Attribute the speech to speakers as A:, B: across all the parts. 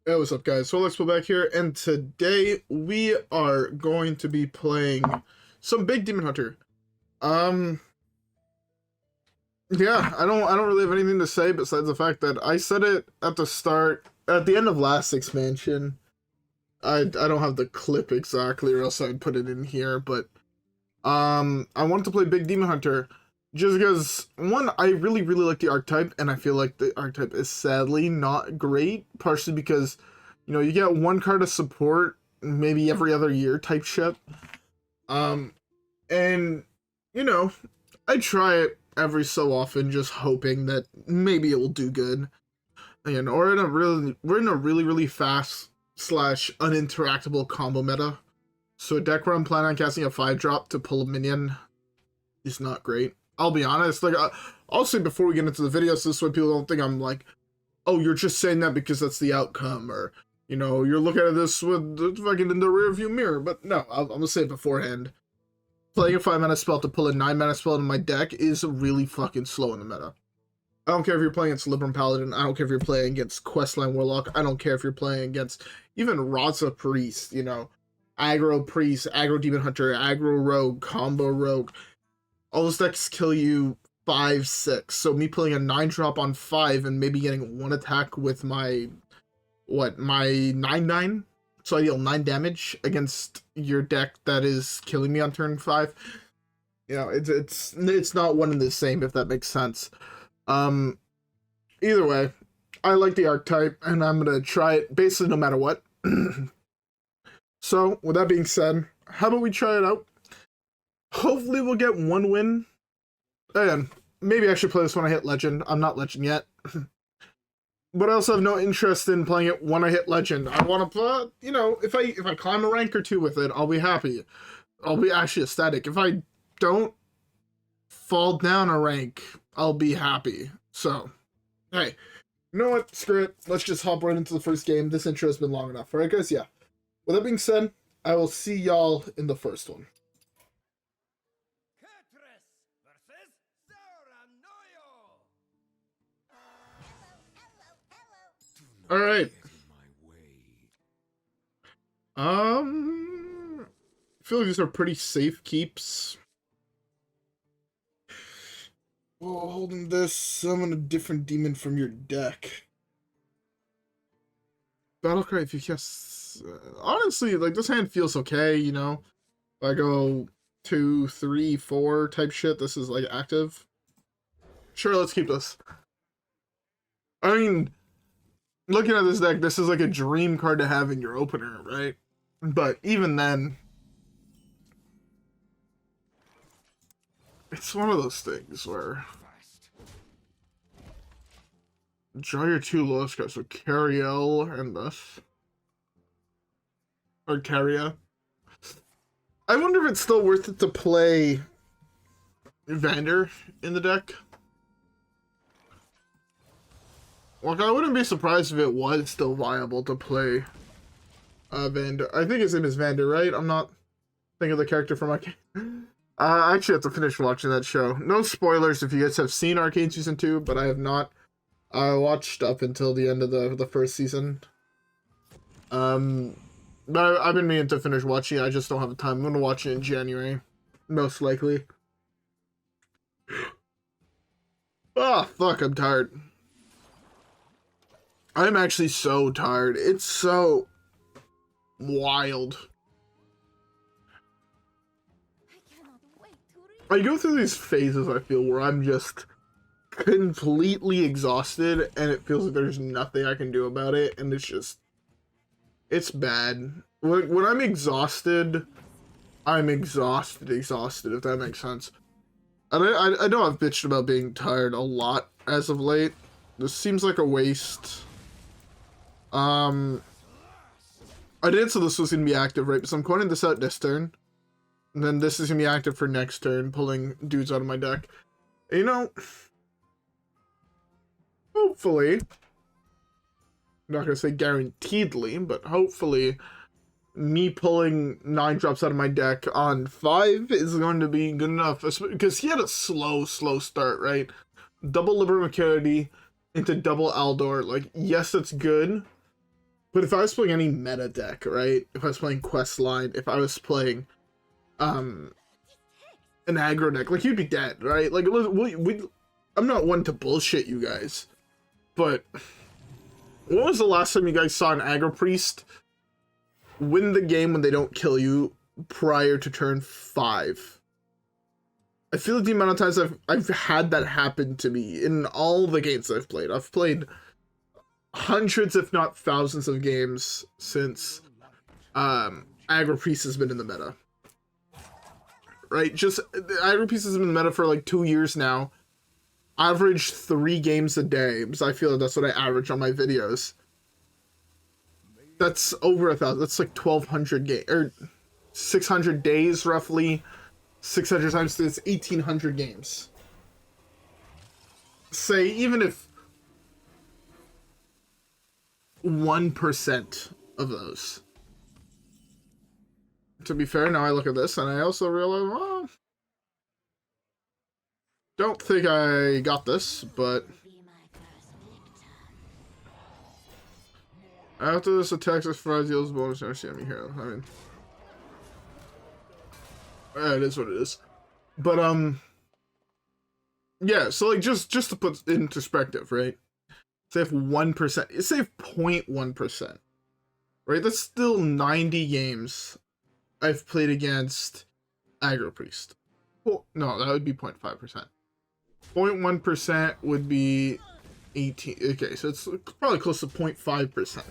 A: Hey, what's up, guys? WhirlXbow back here, and today we are going to be playing some big Demon Hunter. Yeah, I don't really have anything to say besides the fact that I said it at the end of last expansion. I don't have the clip exactly, or else I'd put it in here, but I wanted to play big Demon Hunter just because, one, I really like the archetype, and I feel like the archetype is sadly not great, partially because, you know, you get one card of support maybe every other year type shit. And, you know, I try it every so often just hoping that maybe it will do good. And we're in a really fast / uninteractable combo meta. So a deck where I'm planning on casting a 5-drop to pull a minion is not great. I'll be honest, like, I'll say before we get into the video, so this way people don't think I'm like, oh, you're just saying that because that's the outcome, or, you know, you're looking at this with the fucking in the rearview mirror. But no, I'm gonna say it beforehand. Playing a 5-mana spell to pull a 9-mana spell into my deck is really fucking slow in the meta. I don't care if you're playing against Libram Paladin, I don't care if you're playing against Questline Warlock, I don't care if you're playing against even Raza Priest, you know, aggro Priest, aggro Demon Hunter, aggro Rogue, combo Rogue. All those decks kill you 5-6, so me pulling a 9-drop on 5 and maybe getting one attack with my, my 9/9, so I deal 9 damage against your deck that is killing me on turn 5. You know, it's not one and the same, if that makes sense. Either way, I like the archetype, and I'm gonna try it basically no matter what. So, with that being said, how about we try it out? Hopefully we'll get one win. And maybe I should play this when I hit Legend. I'm not Legend yet. But I also have no interest in playing it when I hit Legend. I want to play, you know, if I climb a rank or 2 with it, I'll be happy. I'll be actually ecstatic. If I don't fall down a rank, I'll be happy. So, hey, you know what? Screw it. Let's just hop right into the first game. This intro has been long enough. Alright, guys? Yeah. With that being said, I will see y'all in the first one. Alright. I feel like these are pretty safe keeps. Well, holding this, summon a different demon from your deck. Battlecry, if you cast... honestly, like, this hand feels okay, you know? If I go 2, 3, 4 type shit, this is, like, active. Sure, let's keep this. I mean, looking at this deck, this is, like, a dream card to have in your opener, right? But even then, it's one of those things where draw your 2 lowest cards, so Cariel and this. Or Caria. I wonder if it's still worth it to play Vander in the deck. Like, I wouldn't be surprised if it was still viable to play Vander. I think his name is Vander, right? I'm not thinking of the character from Arcane. I actually have to finish watching that show. No spoilers if you guys have seen Arcane Season 2, but I have not. I watched up until the end of the first season. But I've been meaning to finish watching it. I just don't have the time. I'm going to watch it in January. Most likely. Oh, fuck, I'm tired. I'm actually so tired. It's so wild. I go through these phases, I feel, where I'm just completely exhausted, and it feels like there's nothing I can do about it, and it's bad. When I'm exhausted, I'm exhausted, if that makes sense. And I know I've bitched about being tired a lot as of late. This seems like a waste. I did, so this was going to be active, right? So I'm coining this out this turn. And then this is going to be active for next turn, pulling dudes out of my deck. You know, hopefully, I'm not going to say guaranteedly, but hopefully, me pulling 9 drops out of my deck on 5 is going to be good enough. Because he had a slow start, right? Double Libram Acuity into double Aldor. Like, yes, it's good. But if I was playing any meta deck, right? If I was playing Questline, if I was playing an aggro deck, like, you'd be dead, right? Like, I'm not one to bullshit you guys, but when was the last time you guys saw an aggro priest win the game when they don't kill you prior to turn 5? I feel like the amount of times I've had that happen to me in all the games I've played. I've played hundreds, if not thousands, of games since aggro priest has been in the meta. Right? Just aggro priest has been in the meta for like 2 years now. Average 3 games a day, because I feel like that's what I average on my videos. That's over 1,000. That's like 1,200 games, or 600 days roughly. 600 times 3, it's 1,800 games. Say, even if 1% of those. To be fair, now I look at this and I also realize, well, don't think I got this, but after this attack, this fries deals bonus energy on me here. I mean, it is what it is. But yeah. So like, just to put it in perspective, right? Say if 1%, say if 0.1%, right? That's still 90 games I've played against aggro priest. Well, no, that would be 0.5%. 0.1% would be 18. Okay, so it's probably close to 0.5%.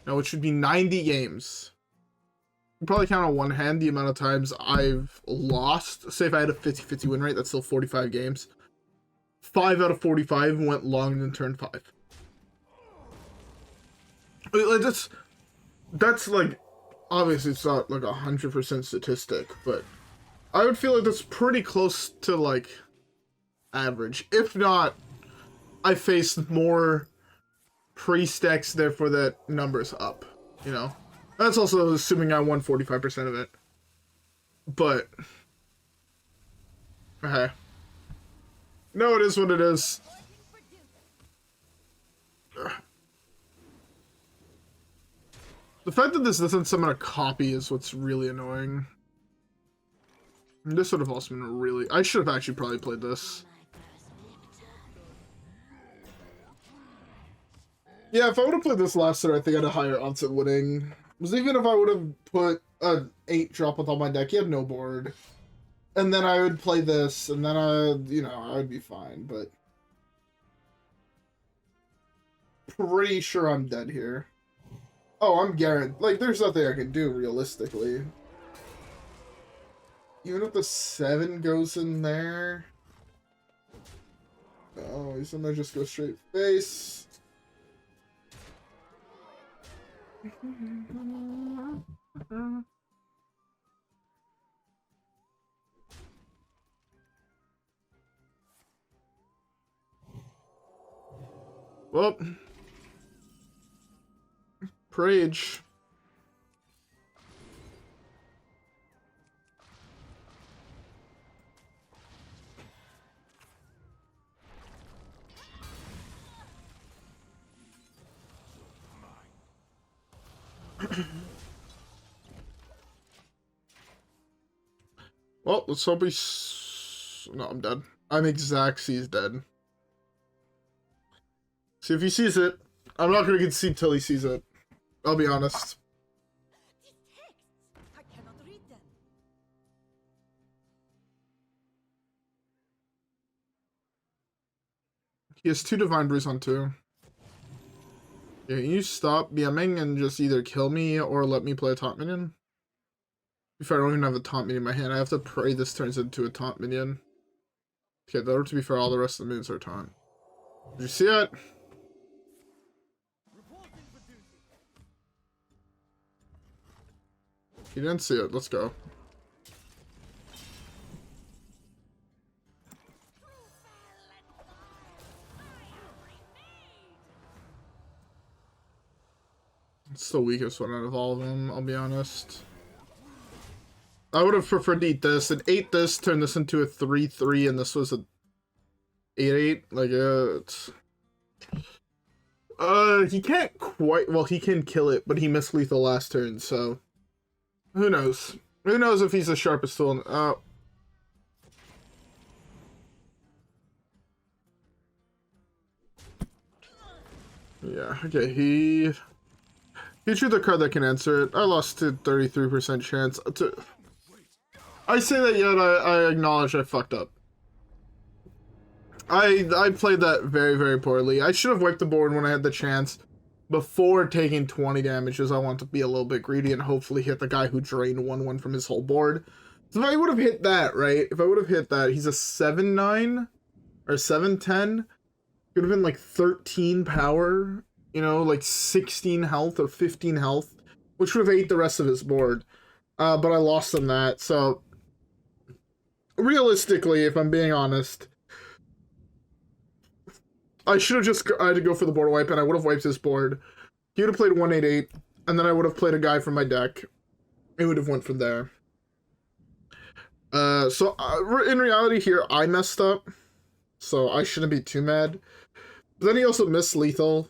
A: Now, it should be 90 games. You probably count on one hand the amount of times I've lost. Say if I had a 50-50 win rate, that's still 45 games. 5 out of 45 went long in turn 5. Like, that's like, obviously it's not like 100% statistic, but I would feel like that's pretty close to like average. If not, I faced more priest decks, therefore that number's up, you know? That's also assuming I won 45% of it. But, okay. No, it is what it is. The fact that this doesn't summon a copy is what's really annoying. This would have also been really... I should have actually probably played this. Yeah, if I would have played this last turn, I think I had a higher odds at winning. Because even if I would have put an 8-drop with all my deck, you have no board. And then I would play this, and then I would be fine, but... Pretty sure I'm dead here. Oh, I'm guaranteed. Like, there's nothing I can do, realistically. Even if the 7 goes in there... Oh, he's gonna just go straight face. Well, Prage. Well, let's hope he's... No, I'm dead. I'm exact. He's dead. See if he sees it. I'm not going to concede till he sees it. I'll be honest. He has 2 Divine Brews on 2. Yeah, can you stop BMing and just either kill me or let me play a taunt minion? If I don't even have a taunt minion in my hand, I have to pray this turns into a taunt minion. Okay, though, to be fair, all the rest of the minions are taunt. Did you see it? You didn't see it. Let's go. It's the weakest one out of all of them, I'll be honest. I would have preferred to eat this. An 8 this, turn this into a 3-3, and this was a 8-8. Like, it's... He can't quite, well, he can kill it, but he missed lethal last turn, so who knows? Who knows if he's the sharpest tool? Yeah, okay, he drew the card that can answer it. I lost to 33% chance. I say that yet I acknowledge I fucked up. I played that very, very poorly. I should have wiped the board when I had the chance before taking 20 damage, as I want to be a little bit greedy and hopefully hit the guy who drained 1/1 from his whole board. So if I would have hit that, right? If I would have hit that, he's a 7/9 or 7/10. Could have been like 13 power, you know, like 16 health or 15 health, which would have ate the rest of his board. But I lost on that, so realistically, if I'm being honest, I should have just I had to go for the board wipe, and I would have wiped his board. He would have played 188, and then I would have played a guy from my deck. It would have went from there. So in reality here, I messed up, so I shouldn't be too mad. But then he also missed lethal,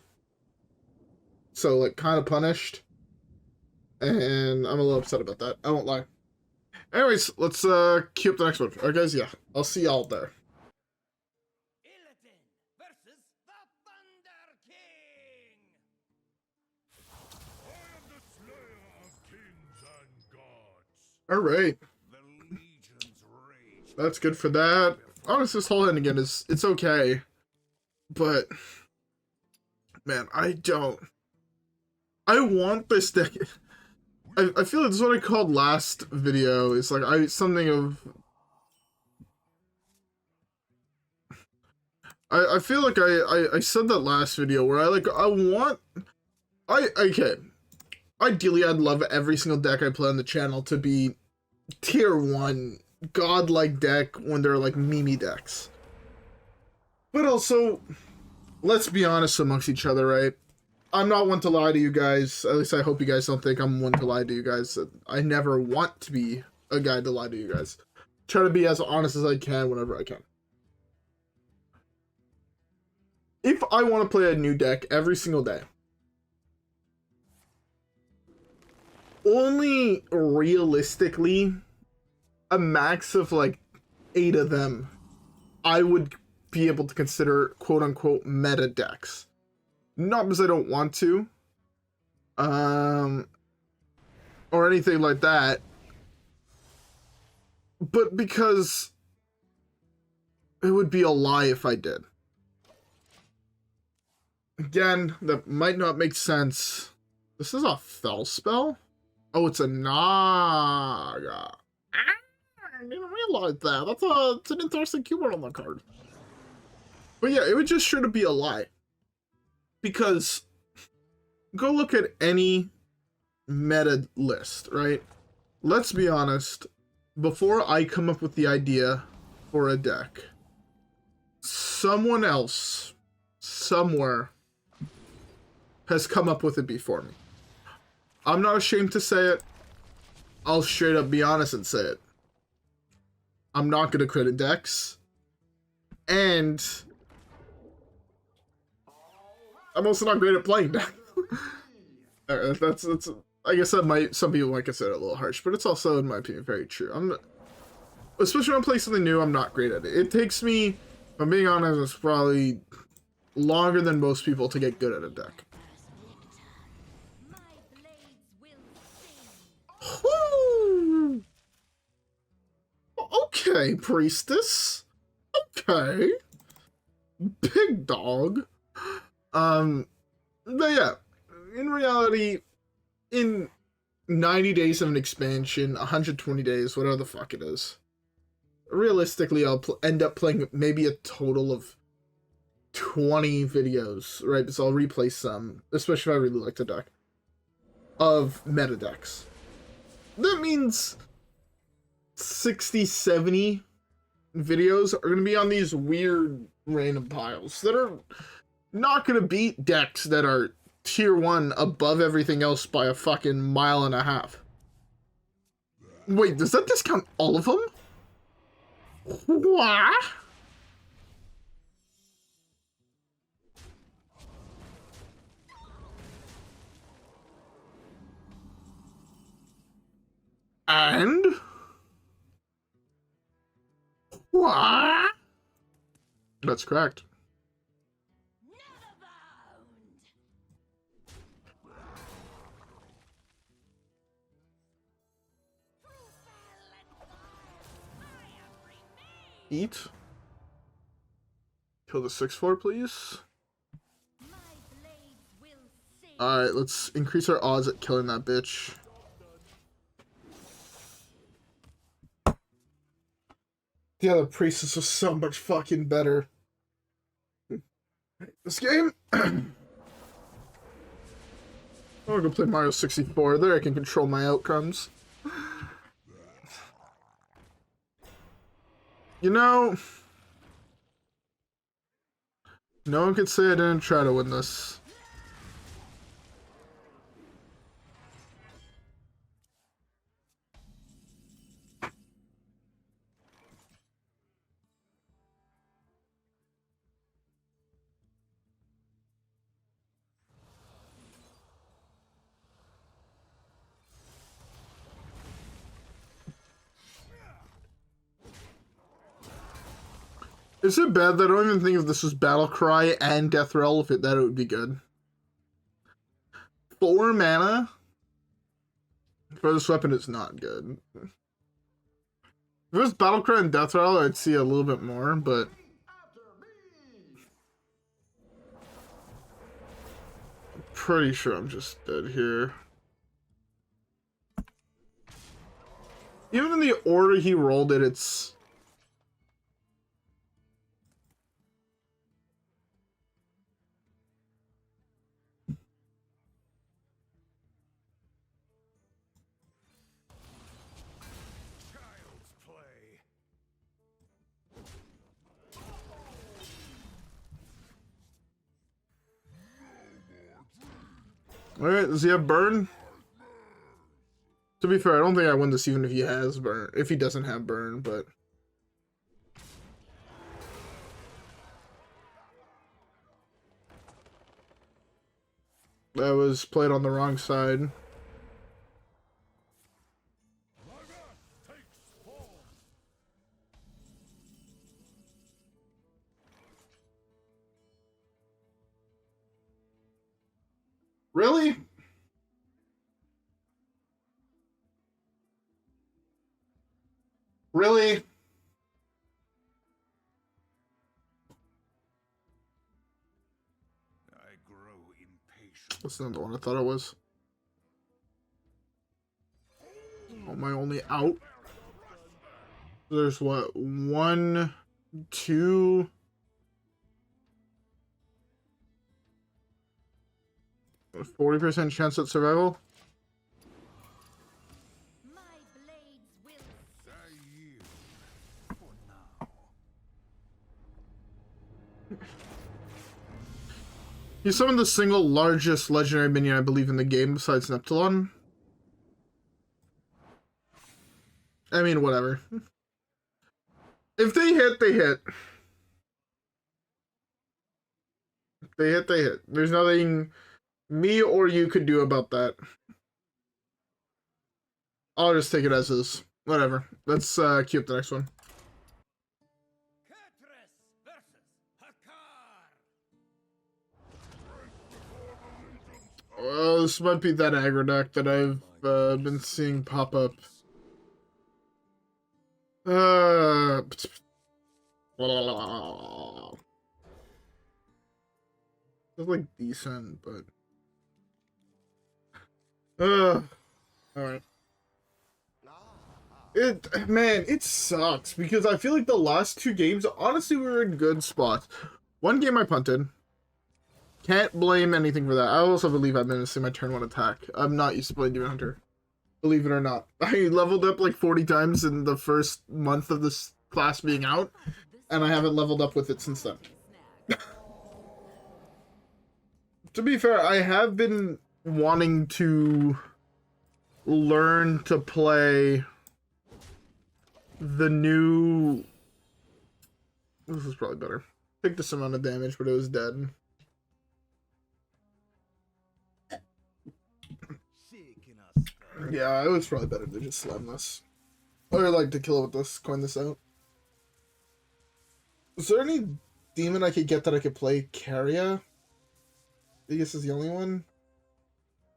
A: so like kind of punished, and I'm a little upset about that. I won't lie. Anyways, let's queue up the next one. Alright guys, yeah, I'll see y'all there. Alright. That's good for that. Honestly, this whole hand again it's okay. But man, I want this deck. I feel like this is what I called last video. It's like something of I feel like I said that last video where okay. Ideally, I'd love every single deck I play on the channel to be tier 1 godlike deck when they're like Mimi decks. But also, let's be honest amongst each other, right? I'm not one to lie to you guys. At least I hope you guys don't think I'm one to lie to you guys. I never want to be a guy to lie to you guys. Try to be as honest as I can whenever I can. If I want to play a new deck every single day, only realistically a max of like 8 of them I would be able to consider quote-unquote meta decks. Not because I don't want to, or anything like that, but because it would be a lie if I did. Again, that might not make sense. This is a Fel spell? Oh, it's a Naga. I didn't realize that. It's an interesting keyword on the card. But yeah, it would just sure to be a lie. Because go look at any meta list, right? Let's be honest. Before I come up with the idea for a deck, someone else, somewhere, has come up with it before me. I'm not ashamed to say it. I'll straight up be honest and say it. I'm not good at creating decks. And I'm also not great at playing decks. that's I guess some people might consider it a little harsh, but it's also, in my opinion, very true. Especially when I'm playing something new, I'm not great at it. It takes me, if I'm being honest, it's probably longer than most people to get good at a deck. Woo! Okay, Priestess. Okay. Big dog. But yeah, in reality, in 90 days of an expansion, 120 days, whatever the fuck it is, realistically, I'll end up playing maybe a total of 20 videos, right? So I'll replay some, especially if I really like the deck, of meta decks. That means 60, 70 videos are going to be on these weird random piles that are not going to beat decks that are tier 1 above everything else by a fucking mile and a half. Wait, does that discount all of them? What? And what? That's correct. Eat. Kill the 6/4, please. Alright, let's increase our odds at killing that bitch. Yeah, the Priestess was so much fucking better. This game? I'm gonna go play Mario 64. There I can control my outcomes. You know, no one could say I didn't try to win this. Is it bad that I don't even think if this was Battle Cry and Death Rattle, if it that it would be good? 4 mana for this weapon is not good. If it was Battle Cry and Death Rattle, I'd see a little bit more, but I'm pretty sure I'm just dead here. Even in the order he rolled it, it's... Alright, does he have burn? To be fair, I don't think I win this even if he has burn. If he doesn't have burn, but... That was played on the wrong side. Really? Really? That's not the one I thought it was. Oh, my only out. There's what? 1, 2... 40% chance at survival. He summoned the single largest legendary minion I believe in the game besides Neptulon. I mean, whatever. If they hit, they hit. If they hit, they hit. There's nothing me or you could do about that. I'll just take it as is. Whatever. Let's queue up the next one. Well, this might be that aggro deck that I've been seeing pop up. It's like decent, but alright. Man, it sucks because I feel like the last 2 games, honestly, we were in good spots. One game I punted. Can't blame anything for that. I also believe I've been missing my turn 1 attack. I'm not used to playing Demon Hunter. Believe it or not. I leveled up like 40 times in the first month of this class being out, and I haven't leveled up with it since then. To be fair, I have been wanting to learn to play the new... This is probably better. Take this amount of damage, but it was dead. Yeah, it was probably better to just slam this. Or like to kill it with this, coin this out. Is there any demon I could get that I could play Caria? I guess is the only one.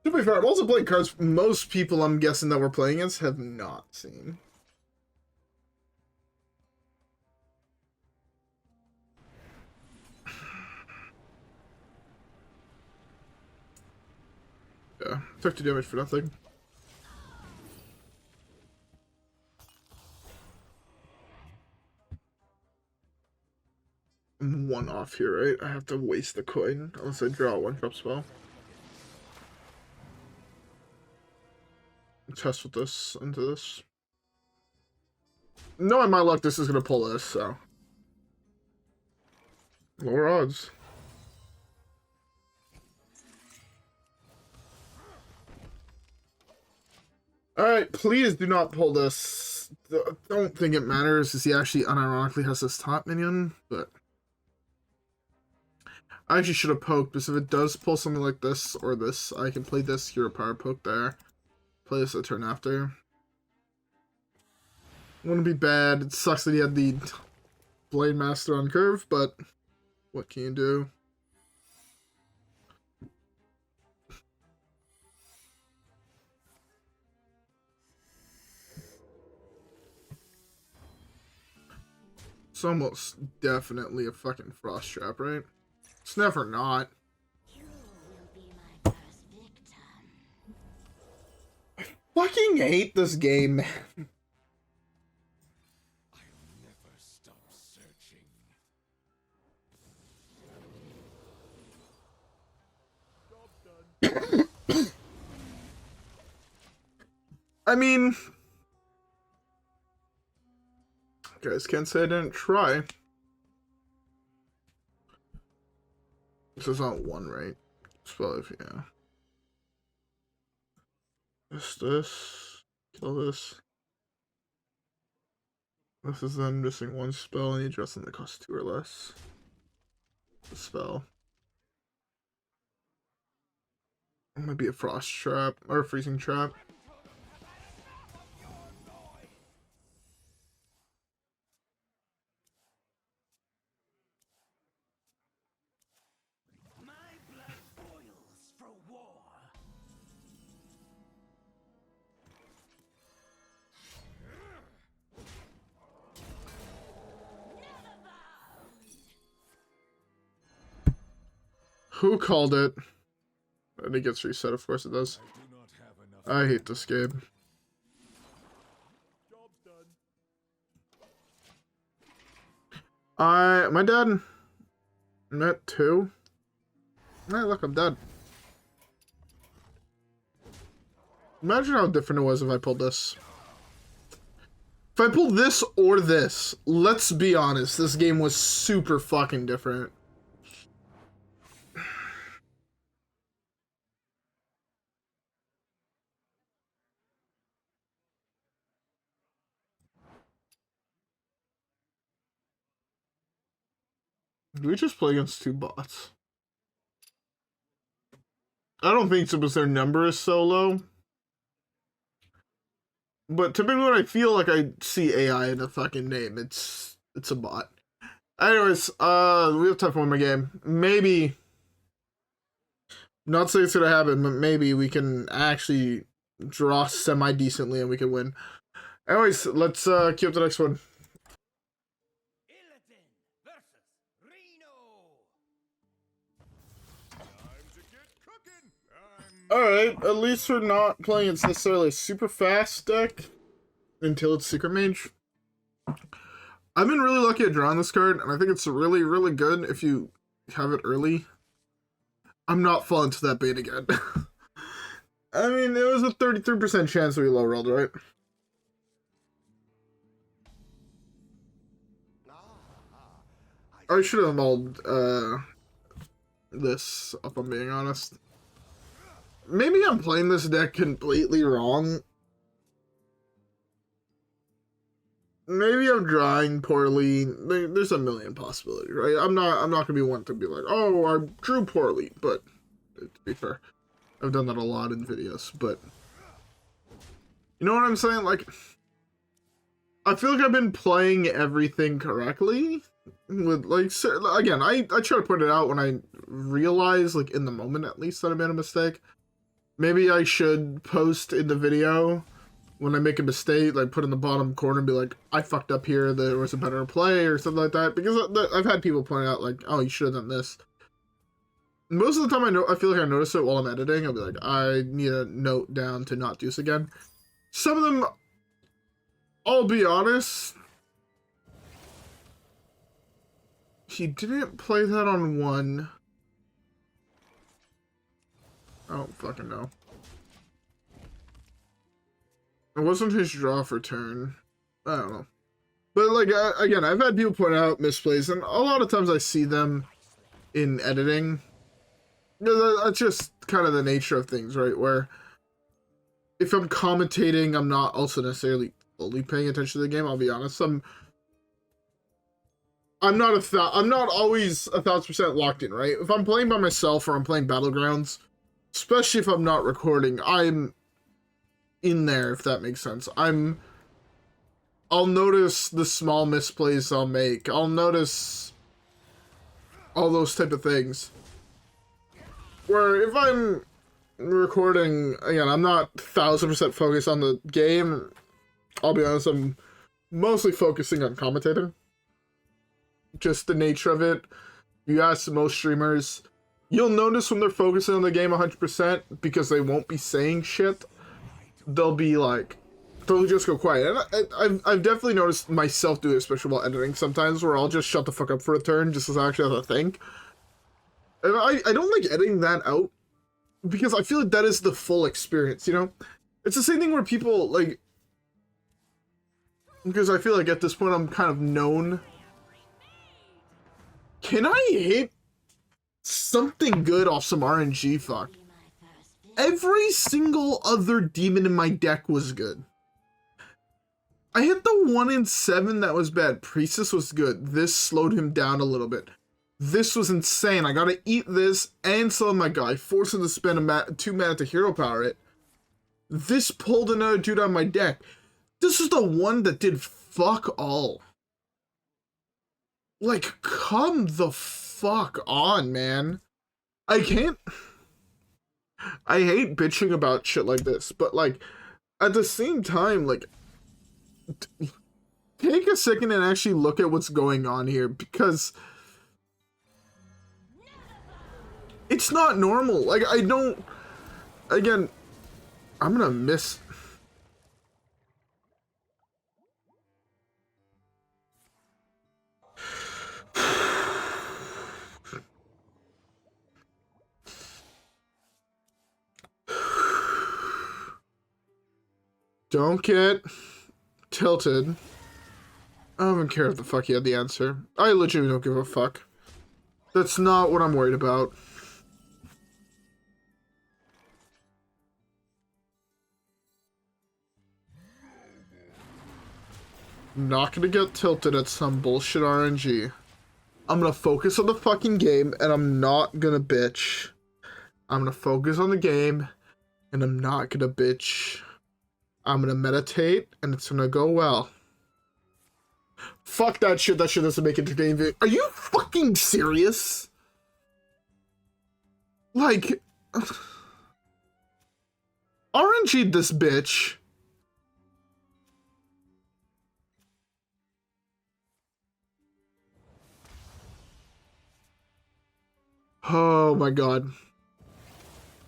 A: To be fair, I'm also playing cards most people I'm guessing that we're playing against have not seen. Yeah, 50 damage for nothing. I'm one off here, right? I have to waste the coin unless I draw a one-drop spell. Test with this into this. Knowing my luck, this is gonna pull this, so. Lower odds. Alright, please do not pull this. Don't think it matters, as he actually unironically has this top minion, but... I actually should have poked, because if it does pull something like this, or this, I can play this, hero power poke there. Play this a turn after. Wouldn't be bad. It sucks that he had the Blade Master on curve, but what can you do? It's almost definitely a fucking frost trap, right? It's never not.
B: You will be my first victim.
A: I fucking hate this game, man.
C: I'll never stop searching. Job done.
A: I mean... Guys can't say I didn't try. This is not one, right? Spell if yeah. This. Kill this. This is then missing one spell and you address them that cost 2 or less. The spell. It might be a frost trap or a freezing trap. Who called it? And it gets reset, of course it does. I hate this game. My dad met 2. Hey, look, I'm dead. Imagine how different it was if I pulled this. If I pulled this or this, let's be honest, this game was super fucking different. Do we just play against 2 bots? I don't think so because their number is so low. But typically when I feel like I see AI in a fucking name, it's a bot. Anyways, we have time for one more game. Maybe, not saying it's gonna happen, but maybe we can actually draw semi-decently and we can win. Anyways, let's queue up the next one. Alright, at least we're not playing it's necessarily a super fast deck until it's Secret Mage. I've been really lucky at drawing this card, and I think it's really, really good if you have it early. I'm not falling to that bait again. I mean, it was a 33% chance we low rolled, right? I should have mulled this, if I'm being honest. Maybe I'm playing this deck completely wrong. Maybe I'm drawing poorly. There's a million possibilities, right? I'm not gonna be one to be like, oh, I drew poorly, but to be fair, I've done that a lot in videos, but you know what I'm saying? Like, I feel like I've been playing everything correctly. With like, again, I try to put it out when I realize, like in the moment at least, that I made a mistake. Maybe I should post in the video when I make a mistake, like put in the bottom corner and be like, I fucked up here, there was a better play or something like that. Because I've had people point out like, oh, you should have done this. Most of the time I feel like I notice it while I'm editing. I'll be like, I need a note down to not do this again. Some of them, I'll be honest, he didn't play that on one. I don't fucking know. It wasn't his draw for turn. I don't know. But, like, again, I've had people point out misplays, and a lot of times I see them in editing. That's just kind of the nature of things, right? Where if I'm commentating, I'm not also necessarily fully paying attention to the game, I'll be honest. I'm not always 1,000% locked in, right? If I'm playing by myself or I'm playing Battlegrounds, especially if I'm not recording, I'm in there, if that makes sense. I'll notice the small misplays I'll make. I'll notice all those type of things. Where if I'm recording, again, I'm not 1,000% focused on the game. I'll be honest, I'm mostly focusing on commentating. Just the nature of it. You ask most streamers, you'll notice when they're focusing on the game 100% because they won't be saying shit. They'll be like, they'll just go quiet. And I've definitely noticed myself do it, especially while editing sometimes, where I'll just shut the fuck up for a turn just as I actually have to think. And I don't like editing that out because I feel like that is the full experience, you know? It's the same thing where people, like, because I feel like at this point I'm kind of known. Can I hit something good off some RNG? Fuck. Every single other demon in my deck was good. I hit the 1 in 7 that was bad. Priestess was good. This slowed him down a little bit. This was insane. I gotta eat this and sell my guy. Force him to spend 2 mana to hero power it. This pulled another dude on my deck. This is the one that did fuck all. Like, come the fuck on, man. I can't... I hate bitching about shit like this, but, like, at the same time, like, take a second and actually look at what's going on here, because it's not normal. Like, I don't... Again, I'm gonna miss... Don't get tilted. I don't even care if the fuck he had the answer. I legitimately don't give a fuck. That's not what I'm worried about. I'm not gonna get tilted at some bullshit RNG. I'm gonna focus on the fucking game, and I'm not gonna bitch. I'm gonna focus on the game, and I'm not gonna bitch. I'm gonna meditate, and it's gonna go well. Fuck that shit. That shit doesn't make entertaining video. Are you fucking serious? Like... RNG'd this bitch. Oh my god.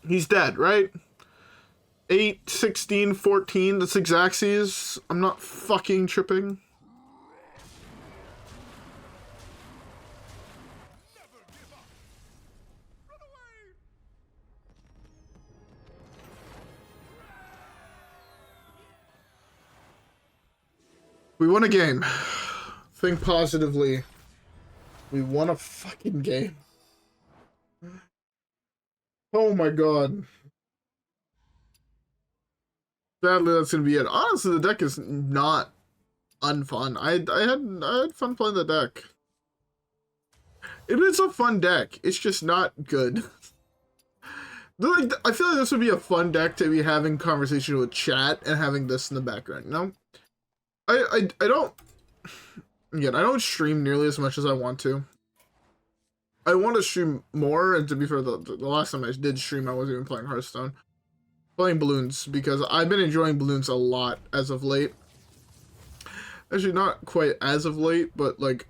A: He's dead, right? 8, 16, 14, that's Xaxes. I'm not fucking tripping. We won a game. Think positively. We won a fucking game. Oh my god. Sadly, that's gonna be it. Honestly, the deck is not unfun. I had fun playing the deck. It is a fun deck. It's just not good. Like, I feel like this would be a fun deck to be having conversation with chat and having this in the background. You know, I don't. Again, I don't stream nearly as much as I want to. I want to stream more, and to be fair, the last time I did stream, I wasn't even playing Hearthstone. Playing Balloons, because I've been enjoying Balloons a lot as of late. Actually, not quite as of late, but like,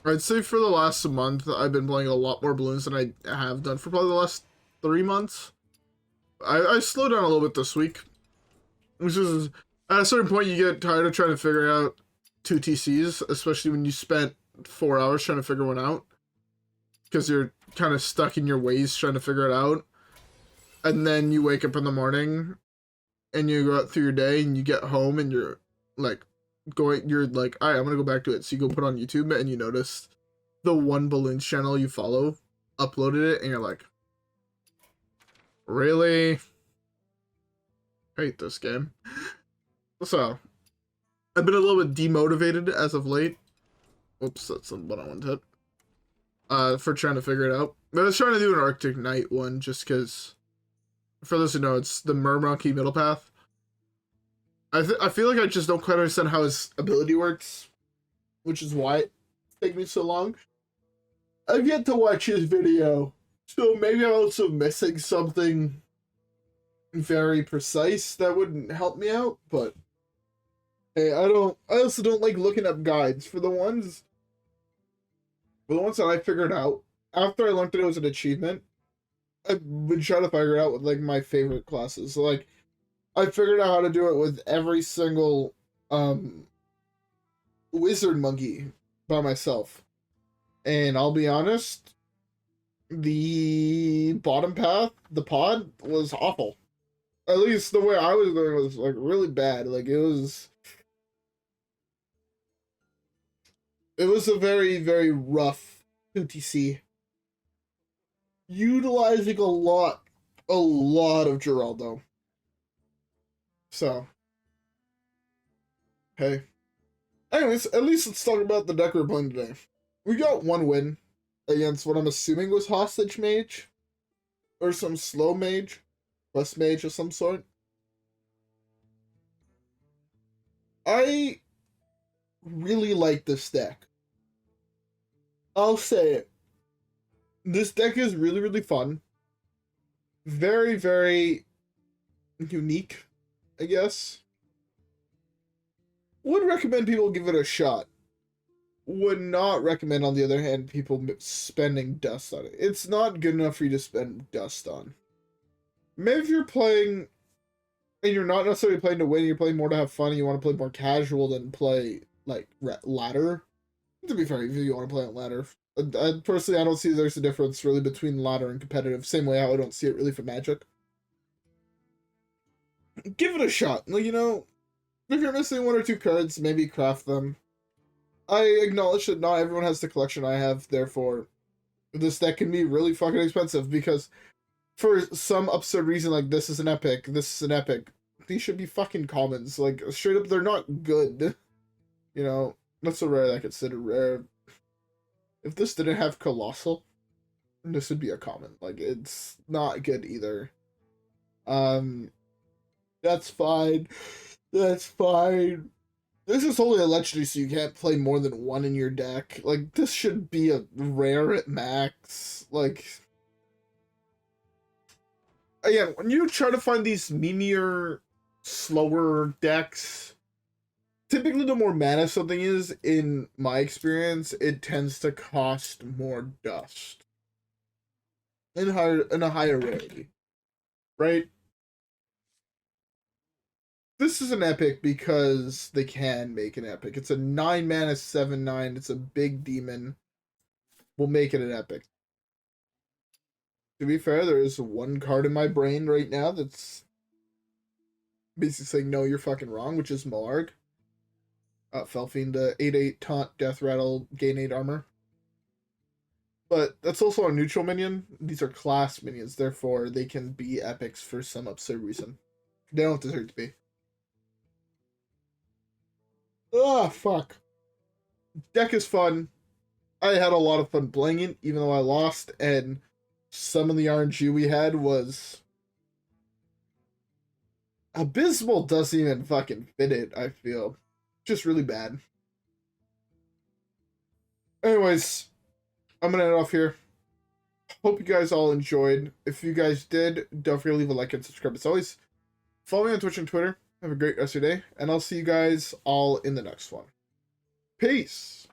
A: I'd say for the last month, I've been playing a lot more Balloons than I have done for probably the last 3 months. I slowed down a little bit this week, which is, at a certain point, you get tired of trying to figure out 2 TCs, especially when you spent 4 hours trying to figure one out, because you're kind of stuck in your ways trying to figure it out. And then you wake up in the morning and you go out through your day and you get home and you're like you're like, all right, I'm gonna go back to it. So you go put on YouTube and you notice the one Balloons channel you follow uploaded it and you're like, really? I hate this game. So I've been a little bit demotivated as of late. Oops, that's what I wanted. For trying to figure it out. But I was trying to do an Arctic Knight one just because, for those who know, it's the Mermonkey Middle Path. I feel like I just don't quite understand how his ability works, which is why it's taking me so long. I've yet to watch his video, so maybe I'm also missing something very precise that wouldn't help me out, but hey, I also don't like looking up guides for the ones that I figured out after I learned that it was an achievement. I've been trying to figure it out with like my favorite classes. So, like, I figured out how to do it with every single wizard monkey by myself. And I'll be honest, the bottom path, the pod, was awful. At least the way I was doing was like really bad. Like it was a very, very rough 2TC. Utilizing a lot of Geraldo. So, hey. Anyways, at least let's talk about the deck we're playing today. We got one win against what I'm assuming was Hostage Mage, or some slow mage, quest mage of some sort. I really like this deck. I'll say it. This deck is really, really fun. Very, very unique, I guess. Would recommend people give it a shot. Would not recommend, on the other hand, people spending dust on it. It's not good enough for you to spend dust on. Maybe if you're playing, and you're not necessarily playing to win, you're playing more to have fun, and you want to play more casual than play, like, ladder. To be fair, if you want to play on ladder. Personally, I don't see there's a difference really between ladder and competitive. Same way how I don't see it really for Magic. Give it a shot. Like, you know, if you're missing 1 or 2 cards, maybe craft them. I acknowledge that not everyone has the collection I have, therefore this deck can be really fucking expensive, because for some absurd reason, like, this is an epic, these should be fucking commons. Like, straight up, they're not good. You know, that's so rare that I consider rare. If this didn't have Colossal, this would be a common. Like, it's not good either. That's fine. That's fine. This is only a legendary, so you can't play more than 1 in your deck. Like, this should be a rare at max. Like, again, when you try to find these memeer, slower decks, typically the more mana something is, in my experience, it tends to cost more dust. In a higher rarity. Right? This is an epic because they can make an epic. It's a 9 mana 7/9. It's a big demon. We'll make it an epic. To be fair, there is one card in my brain right now that's basically saying, no, you're fucking wrong, which is Malarg. Felfiend, 8/8 taunt, death rattle, gain 8 armor. But that's also a neutral minion. These are class minions, therefore they can be epics for some absurd reason. They don't deserve to be. Ah, fuck. Deck is fun. I had a lot of fun playing it, even though I lost, and some of the RNG we had was abysmal. Doesn't even fucking fit it, I feel. Just really bad. Anyways, I'm gonna end off here. Hope you guys all enjoyed. If you guys did, don't forget to leave a like and subscribe as always. Follow me on Twitch and Twitter. Have a great rest of your day, and I'll see you guys all in the next one. Peace!